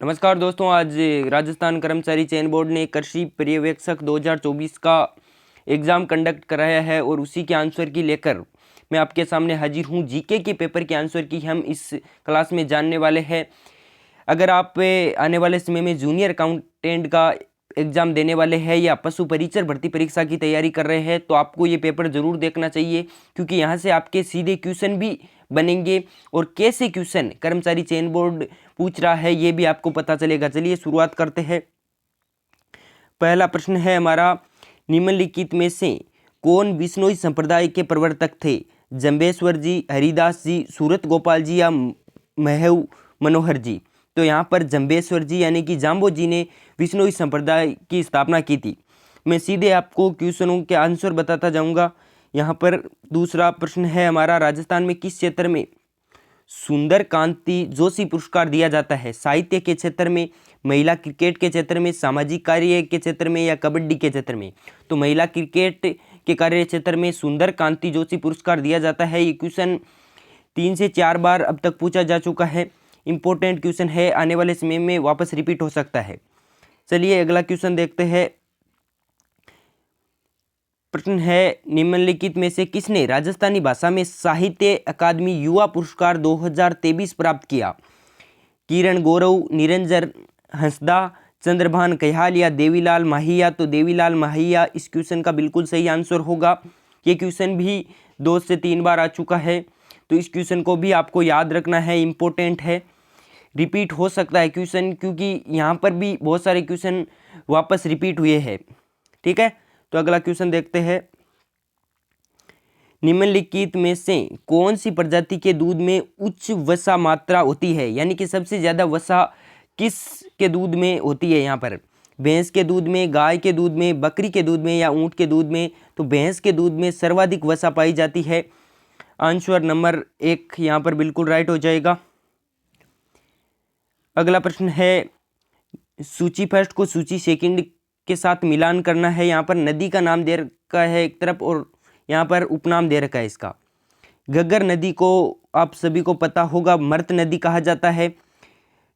नमस्कार दोस्तों, आज राजस्थान कर्मचारी चयन बोर्ड ने कृषि पर्यवेक्षक 2024 का एग्ज़ाम कंडक्ट कराया है और उसी के आंसर की लेकर मैं आपके सामने हाजिर हूँ। जीके के पेपर के आंसर की हम इस क्लास में जानने वाले हैं। अगर आप आने वाले समय में जूनियर अकाउंटेंट का एग्ज़ाम देने वाले हैं या पशु परिचर भर्ती परीक्षा की तैयारी कर रहे हैं तो आपको ये पेपर ज़रूर देखना चाहिए, क्योंकि यहाँ से आपके सीधे क्वेश्चन भी बनेंगे और कैसे क्वेश्चन कर्मचारी चयन बोर्ड पूछ रहा है ये भी आपको पता चलेगा। चलिए शुरुआत करते हैं। पहला प्रश्न है हमारा, निम्नलिखित में से कौन बिश्नोई संप्रदाय के प्रवर्तक थे? जंबेश्वर जी, हरिदास जी, सूरत गोपाल जी या महव मनोहर जी? तो यहाँ पर जंबेश्वर जी यानी कि जाम्बो जी ने बिश्नोई संप्रदाय की स्थापना की थी। मैं सीधे आपको क्वेश्चनों के आंसर बताता जाऊँगा। यहाँ पर दूसरा प्रश्न है हमारा, राजस्थान में किस क्षेत्र में सुंदर कांति जोशी पुरस्कार दिया जाता है? साहित्य के क्षेत्र में, महिला क्रिकेट के क्षेत्र में, सामाजिक कार्य के क्षेत्र में या कबड्डी के क्षेत्र में? तो महिला क्रिकेट के कार्य क्षेत्र में सुंदर कांति जोशी पुरस्कार दिया जाता है। ये क्वेश्चन 3 से 4 बार अब तक पूछा जा चुका है। इंपॉर्टेंट क्वेश्चन है, आने वाले समय में वापस रिपीट हो सकता है। चलिए अगला क्वेश्चन देखते हैं। प्रश्न है, निम्नलिखित में से किसने राजस्थानी भाषा में साहित्य अकादमी युवा पुरस्कार 2023 प्राप्त किया? किरण गौरव, निरंजन हंसदा, चंद्रभान कह्याल या देवीलाल माहिया? तो देवीलाल माहिया इस क्वेश्चन का बिल्कुल सही आंसर होगा। ये क्वेश्चन भी 2 से 3 बार आ चुका है, तो इस क्वेश्चन को भी आपको याद रखना है, इम्पोर्टेंट है। रिपीट हो सकता है क्वेश्चन, क्योंकि यहाँ पर भी बहुत सारे क्वेश्चन वापस रिपीट हुए हैं। ठीक है, तो अगला क्वेश्चन देखते हैं। निम्नलिखित में से कौन सी प्रजाति के दूध में उच्च वसा मात्रा होती है? यानी कि सबसे ज़्यादा वसा किस के दूध में होती है? यहाँ पर भैंस के दूध में, गाय के दूध में, बकरी के दूध में या ऊँट के दूध में? तो भैंस के दूध में सर्वाधिक वसा पाई जाती है। आंसर नंबर 1 यहाँ पर बिल्कुल राइट हो जाएगा। अगला प्रश्न है, सूची फर्स्ट को सूची सेकंड के साथ मिलान करना है। यहाँ पर नदी का नाम दे रखा है एक तरफ और यहाँ पर उपनाम दे रखा है इसका। घग्गर नदी को आप सभी को पता होगा मर्त नदी कहा जाता है।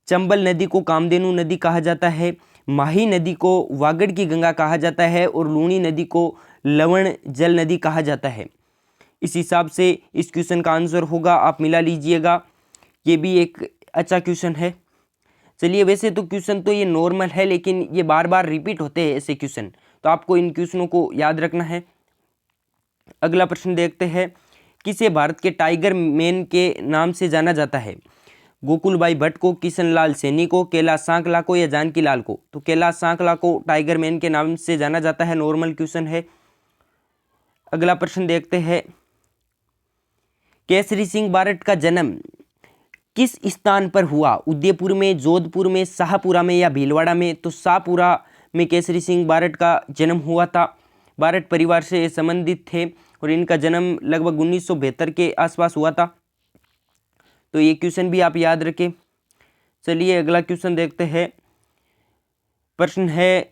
चंबल नदी को कामधेनु नदी कहा जाता है। माही नदी को वागड़ की गंगा कहा जाता है और लूणी नदी को लवण जल नदी कहा जाता है। इस हिसाब से इस क्वेश्चन का आंसर होगा, आप मिला लीजिएगा। ये भी एक अच्छा क्वेश्चन है। चलिए, वैसे तो क्वेश्चन तो ये नॉर्मल है, लेकिन ये बार बार रिपीट होते हैं ऐसे क्वेश्चन, तो आपको इन क्वेश्चनों को याद रखना है। अगला प्रश्न देखते हैं, किसे भारत के टाइगर मैन के नाम से जाना जाता है? गोकुलभाई भट्ट को, किशनलाल सैनी को, कैलाश सांकला को या जानकी लाल को? तो कैलाश सांकला को टाइगर मैन के नाम से जाना जाता है। नॉर्मल क्वेश्चन है। अगला प्रश्न देखते हैं, केसरी सिंह बारट का जन्म किस स्थान पर हुआ? उदयपुर में, जोधपुर में, शाहपुरा में या भीलवाड़ा में? तो शाहपुरा में केसरी सिंह बारट का जन्म हुआ था। बारट परिवार से संबंधित थे और इनका जन्म लगभग 1972 के आसपास हुआ था। तो ये क्वेश्चन भी आप याद रखें। चलिए अगला क्वेश्चन देखते हैं। प्रश्न है,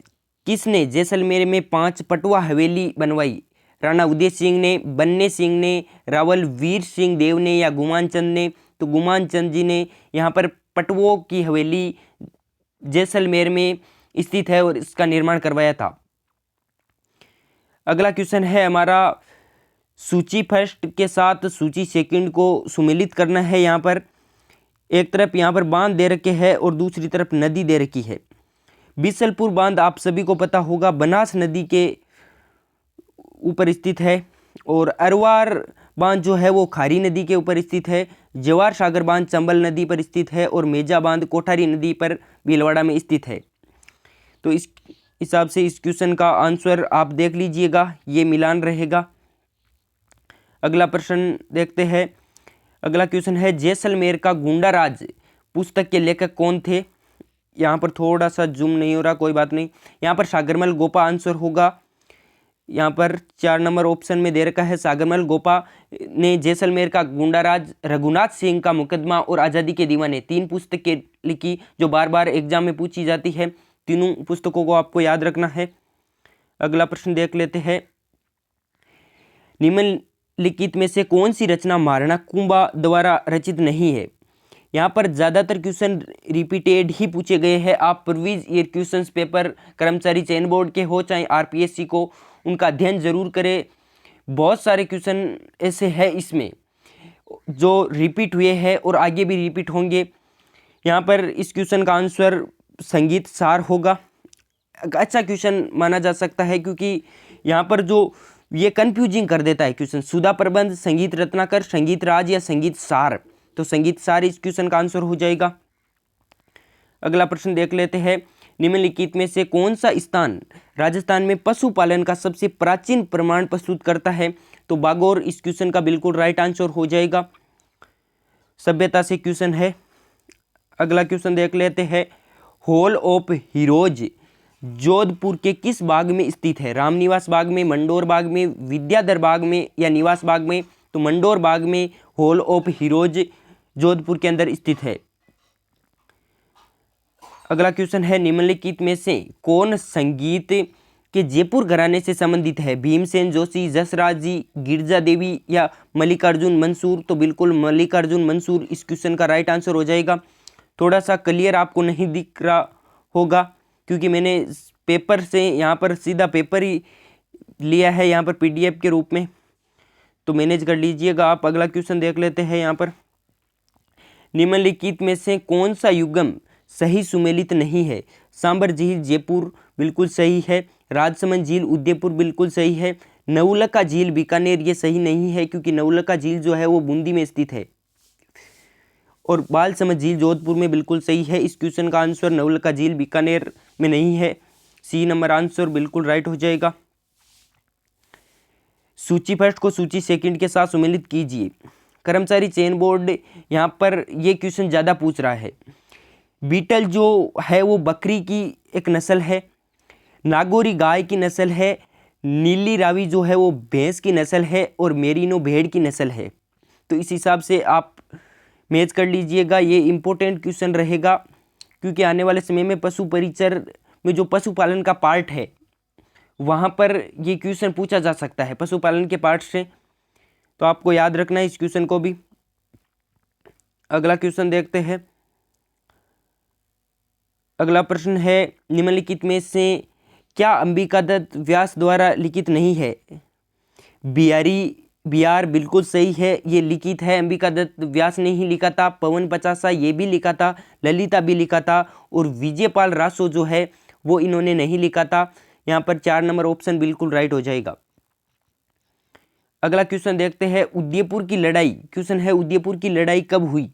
किसने जैसलमेर में 5 पटवा हवेली बनवाई? राणा उदय सिंह ने, बन्ने सिंह ने, रावल वीर सिंह देव ने या गुमान चंद ने? तो गुमान चंद जी ने यहाँ पर पटवों की हवेली जैसलमेर में स्थित है और इसका निर्माण करवाया था। अगला क्वेश्चन है हमारा, सूची फर्स्ट के साथ सूची सेकंड को सुमेलित करना है। यहाँ पर एक तरफ यहाँ पर बांध दे रखे हैं और दूसरी तरफ नदी दे रखी है। बिसलपुर बांध आप सभी को पता होगा बनास नदी के ऊपर स्थित है और अरवार बांध जो है वो खारी नदी के ऊपर स्थित है। जवार सागर बांध चंबल नदी पर स्थित है और मेजा बांध कोठारी नदी पर भीलवाड़ा में स्थित है। तो इस हिसाब से इस क्वेश्चन का आंसर आप देख लीजिएगा, ये मिलान रहेगा। अगला प्रश्न देखते हैं। अगला क्वेश्चन है, जैसलमेर का गुंडा राज पुस्तक के लेखक कौन थे? यहाँ पर थोड़ा सा जूम नहीं हो रहा, कोई बात नहीं। यहाँ पर सागरमल गोपा आंसर होगा। यहाँ पर 4 नंबर ऑप्शन में दे रखा है। सागरमल गोपा ने जैसलमेर का गुंडाराज, रघुनाथ सिंह का मुकदमा और आज़ादी के दीवाने 3 पुस्तकें लिखी जो बार बार एग्जाम में पूछी जाती है। तीनों पुस्तकों को आपको याद रखना है। अगला प्रश्न देख लेते हैं। निम्नलिखित में से कौन सी रचना महाराणा कुंभा द्वारा रचित नहीं है? यहाँ पर ज़्यादातर क्वेश्चन रिपीटेड ही पूछे गए हैं। आप प्रीवियस ईयर क्वेश्चंस पेपर कर्मचारी चयन बोर्ड के हो चाहे आरपीएससी को, उनका अध्ययन जरूर करें। बहुत सारे क्वेश्चन ऐसे हैं इसमें जो रिपीट हुए हैं और आगे भी रिपीट होंगे। यहाँ पर इस क्वेश्चन का आंसर संगीत सार होगा। अच्छा क्वेश्चन माना जा सकता है क्योंकि यहाँ पर जो ये कंफ्यूजिंग कर देता है क्वेश्चन, सुधा प्रबंध, संगीत रत्नाकर, संगीत राज या संगीत सार, तो संगीत सार इस क्वेश्चन का आंसर हो जाएगा। अगला प्रश्न देख लेते हैं, निम्नलिखित में से कौन सा स्थान राजस्थान में पशुपालन का सबसे प्राचीन प्रमाण प्रस्तुत करता है? तो बागौर इस क्वेश्चन का बिल्कुल राइट आंसर हो जाएगा। सभ्यता से क्वेश्चन है। अगला क्वेश्चन देख लेते हैं, हॉल ऑफ हीरोज जोधपुर के किस बाग में स्थित है? रामनिवास बाग में, मंडोर बाग में, विद्याधर बाग में या निवास बाग में? तो मंडोर बाग में हॉल ऑफ हीरोज जोधपुर के अंदर स्थित है। अगला क्वेश्चन है, निम्नलिखित में से कौन संगीत के जयपुर घराने से संबंधित है? भीमसेन जोशी, जसराज जी, गिरजा देवी या मल्लिकार्जुन मंसूर? तो बिल्कुल मल्लिकार्जुन मंसूर इस क्वेश्चन का राइट आंसर हो जाएगा। थोड़ा सा क्लियर आपको नहीं दिख रहा होगा क्योंकि मैंने पेपर से यहाँ पर सीधा पेपर ही लिया है यहाँ पर पीडीएफ के रूप में, तो मैनेज कर लीजिएगा आप। अगला क्वेश्चन देख लेते हैं यहाँ पर, निम्नलिखित में से कौन सा युग्म सही सुमेलित नहीं है? सांबर झील जयपुर बिल्कुल सही है, राजसमंद झील उदयपुर बिल्कुल सही है, नवलखा झील बीकानेर ये सही नहीं है क्योंकि नवलखा झील जो है वो बूंदी में स्थित है, और बालसमंद झील जोधपुर में बिल्कुल सही है। इस क्वेश्चन का आंसर नवलखा झील बीकानेर में नहीं है, सी नंबर आंसर बिल्कुल राइट हो जाएगा। सूची फर्स्ट को सूची सेकंड के साथ सुमेलित कीजिए। कर्मचारी चयन बोर्ड यहाँ पर ये क्वेश्चन ज़्यादा पूछ रहा है। बीटल जो है वो बकरी की एक नस्ल है, नागौरी गाय की नस्ल है, नीली रावी जो है वो भैंस की नस्ल है, और मेरिनो भेड़ की नस्ल है। तो इस हिसाब से आप मैच कर लीजिएगा। ये इम्पोर्टेंट क्वेश्चन रहेगा क्योंकि आने वाले समय में पशु परिचर में जो पशुपालन का पार्ट है वहाँ पर ये क्वेश्चन पूछा जा सकता है पशुपालन के पार्ट से, तो आपको याद रखना है इस क्वेश्चन को भी। अगला क्वेश्चन देखते हैं। अगला प्रश्न है, निम्नलिखित में से क्या अंबिका दत्त व्यास द्वारा लिखित नहीं है? बिहार बिल्कुल सही है, ये लिखित है। अंबिका दत्त व्यास ने ही लिखा था। पवन पचासा ये भी लिखा था, ललिता भी लिखा था, और विजयपाल रासो जो है वो इन्होंने नहीं लिखा था। यहाँ पर 4 नंबर ऑप्शन बिल्कुल राइट हो जाएगा। अगला क्वेश्चन देखते हैं, उदयपुर की लड़ाई। क्वेश्चन है, उदयपुर की लड़ाई कब हुई?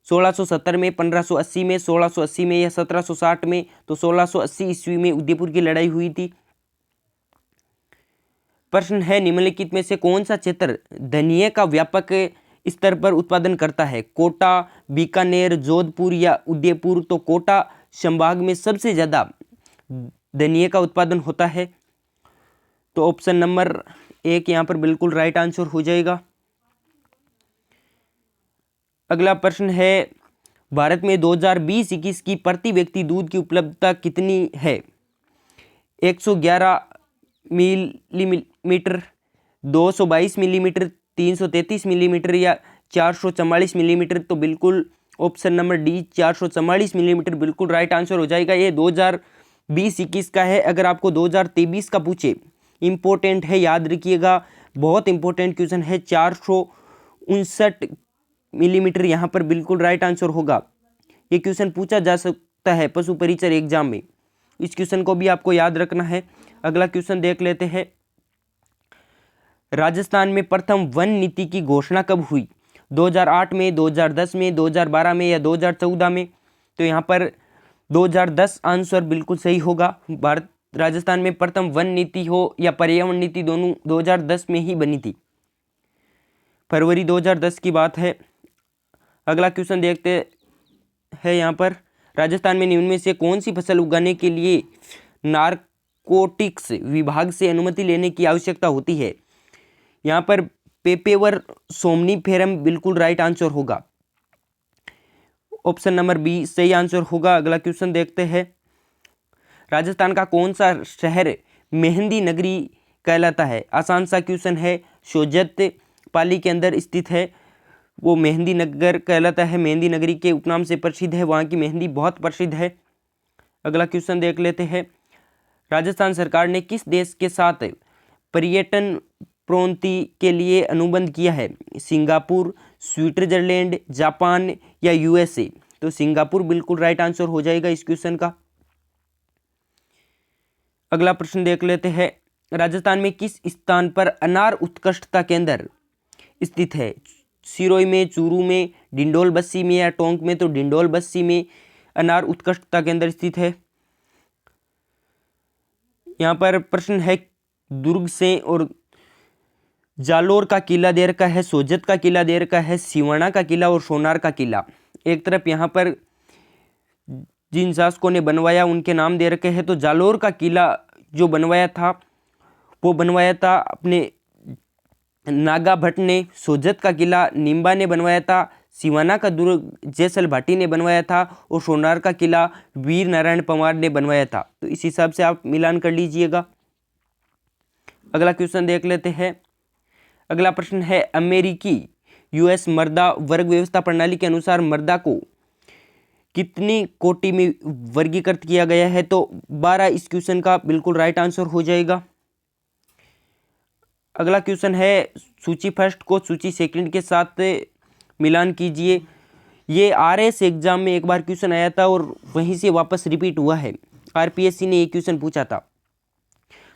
1670 में, 1580 में, 1680 में या 1760 में? तो 1680 ईस्वी में उदयपुर की लड़ाई हुई थी। प्रश्न है, निम्नलिखित में से कौन सा क्षेत्र धनिये का व्यापक स्तर पर उत्पादन करता है? कोटा, बीकानेर, जोधपुर या उदयपुर? तो कोटा संभाग में सबसे ज़्यादा धनिये का उत्पादन होता है, तो ऑप्शन नंबर 1 यहाँ पर बिल्कुल राइट आंसर हो जाएगा। अगला प्रश्न है, भारत में 2020-21 की प्रति व्यक्ति दूध की उपलब्धता कितनी है? 111 मिलीमीटर, 222 मिलीमीटर, 333 मिलीमीटर या 444 मिलीमीटर? तो बिल्कुल ऑप्शन नंबर डी 444 मिलीमीटर बिल्कुल राइट आंसर हो जाएगा। ये 2020-21 का है। अगर आपको 2023 का पूछे, इम्पोर्टेंट है, याद रखिएगा, बहुत इंपॉर्टेंट क्वेश्चन है। 459 मिलीमीटर यहाँ पर बिल्कुल राइट आंसर होगा। ये क्वेश्चन पूछा जा सकता है पशु परिचर एग्जाम में, इस क्वेश्चन को भी आपको याद रखना है। अगला क्वेश्चन देख लेते हैं, राजस्थान में प्रथम वन नीति की घोषणा कब हुई? 2008 में, 2010 में, 2012 में या 2014 में? तो यहाँ पर 2010 आंसर बिल्कुल सही होगा। भारत राजस्थान में प्रथम वन नीति हो या पर्यावरण नीति, दोनों 2010 में ही बनी थी, फरवरी 2010 की बात है। अगला क्वेश्चन देखते हैं यहाँ पर, राजस्थान में निम्न में से कौन सी फसल उगाने के लिए नारकोटिक्स विभाग से अनुमति लेने की आवश्यकता होती है? यहाँ पर पेपेवर सोमनीफेरम बिल्कुल राइट आंसर होगा, ऑप्शन नंबर बी सही आंसर होगा। अगला क्वेश्चन देखते हैं, राजस्थान का कौन सा शहर मेहंदी नगरी कहलाता है? आसान सा क्वेश्चन है। सोजत पाली के अंदर स्थित है। वो मेहंदी नगर कहलाता है, मेहंदी नगरी के उपनाम से प्रसिद्ध है, वहाँ की मेहंदी बहुत प्रसिद्ध है। अगला क्वेश्चन देख लेते हैं। राजस्थान सरकार ने किस देश के साथ पर्यटन प्रोन्नति के लिए अनुबंध किया है? सिंगापुर, स्विट्जरलैंड, जापान या यूएसए? तो सिंगापुर बिल्कुल राइट आंसर हो जाएगा इस क्वेश्चन का। अगला प्रश्न देख लेते हैं। राजस्थान में किस स्थान पर अनार उत्कृष्टता केंद्र स्थित है? सिरोही में, चूरू में, डिंडोल बस्सी में या टोंक में? तो डिंडोल बस्सी में अनार उत्कृष्टता केंद्र स्थित है। यहाँ पर प्रश्न है दुर्ग से और जालोर का किला दे रखा है, सोजत का किला दे रखा है, सिवाना का किला और सोनार का किला। एक तरफ यहाँ पर जिन शासकों ने बनवाया उनके नाम दे रखे हैं। तो जालोर का किला जो बनवाया था वो बनवाया था अपने नागा भट्ट ने, सोजत का किला निम्बा ने बनवाया था, सिवाना का दुर्ग जैसल भाटी ने बनवाया था और सोनार का किला वीर नारायण पंवार ने बनवाया था। तो इस हिसाब से आप मिलान कर लीजिएगा। अगला क्वेश्चन देख लेते हैं। अगला प्रश्न है अमेरिकी यूएस मर्दा वर्ग व्यवस्था प्रणाली के अनुसार मर्दा को कितनी कोटि में वर्गीकृत किया गया है? तो 12 इस क्वेश्चन का बिल्कुल राइट आंसर हो जाएगा। अगला क्वेश्चन है सूची फर्स्ट को सूची सेकंड के साथ मिलान कीजिए। ये आरएस एग्जाम में एक बार क्वेश्चन आया था और वहीं से वापस रिपीट हुआ है। आरपीएससी ने ये क्वेश्चन पूछा था।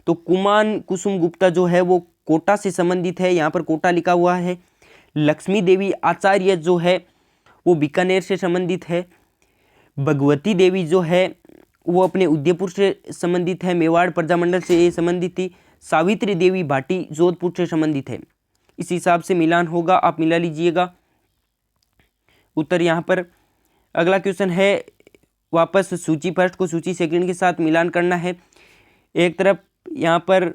तो कुमान कुसुम गुप्ता जो है वो कोटा से संबंधित है, यहाँ पर कोटा लिखा हुआ है। लक्ष्मी देवी आचार्य जो है वो बीकानेर से संबंधित है। भगवती देवी जो है वो अपने उदयपुर से संबंधित है, मेवाड़ प्रजामंडल से ये संबंधित थी। सावित्री देवी भाटी जोधपुर से संबंधित है। इस हिसाब से मिलान होगा, आप मिला लीजिएगा उत्तर यहाँ पर। अगला क्वेश्चन है वापस सूची फर्स्ट को सूची सेकंड के साथ मिलान करना है। एक तरफ यहाँ पर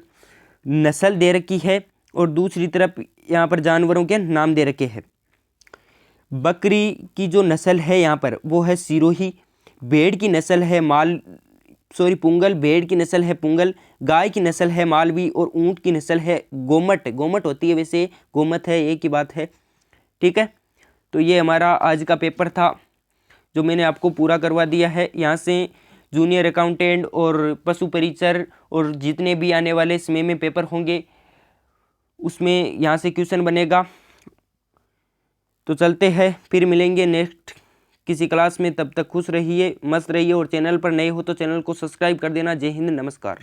नस्ल दे रखी है और दूसरी तरफ यहाँ पर जानवरों के नाम दे रखे हैं। बकरी की जो नस्ल है यहाँ पर वो है सिरोही, भेड़ की नस्ल है पुंगल, भेड़ की नस्ल है पुंगल, गाय की नस्ल है मालवी और ऊंट की नस्ल है गोमट। गोमट होती है, वैसे गोमत है, एक ही बात है। ठीक है, तो ये हमारा आज का पेपर था जो मैंने आपको पूरा करवा दिया है। यहाँ से जूनियर अकाउंटेंट और पशु परिचर और जितने भी आने वाले समय में पेपर होंगे उसमें यहाँ से क्वेश्चन बनेगा। तो चलते हैं, फिर मिलेंगे नेक्स्ट किसी क्लास में। तब तक खुश रहिए, मस्त रहिए और चैनल पर नए हो तो चैनल को सब्सक्राइब कर देना। जय हिंद, नमस्कार।